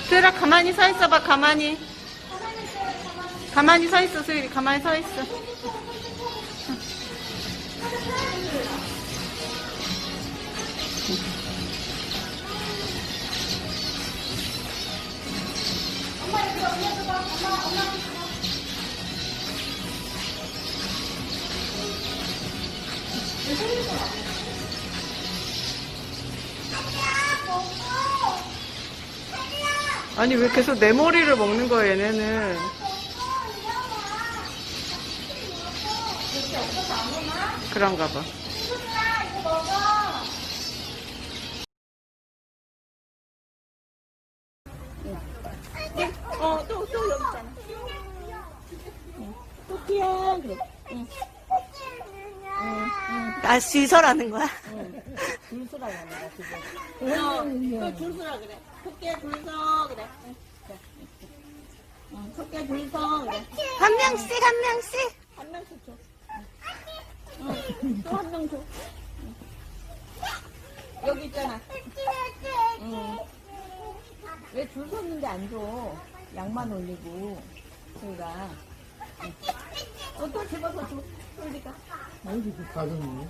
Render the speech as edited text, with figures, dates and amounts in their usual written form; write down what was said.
수율아, 가만히 서 있어 봐, 가만히. 가만히 서 있어, 수율이. 가만히 서 있어. 엄마 여기 올려줘 봐. 엄마. 아니, 왜 계속 내 머리를 먹는 거야, 얘네는. 그런가 봐. 이거 먹어. 또 여기 있잖아. 토끼야, 그래. 나 시설하는 거야? 줄서라고 하는 거야, 지금. 또 줄서라 그래. 토끼야, 줄서, 그래. 토끼야, 줄서, 그래. 한 명씩, 한 명씩. 한 명씩 줘. 또 한 명 줘. 여기 있잖아. 왜 줄 섰는데 안 줘? 양만 올리고. 저희가. 또 집어서 줘. 우리가. 아이고, 그 가슴이.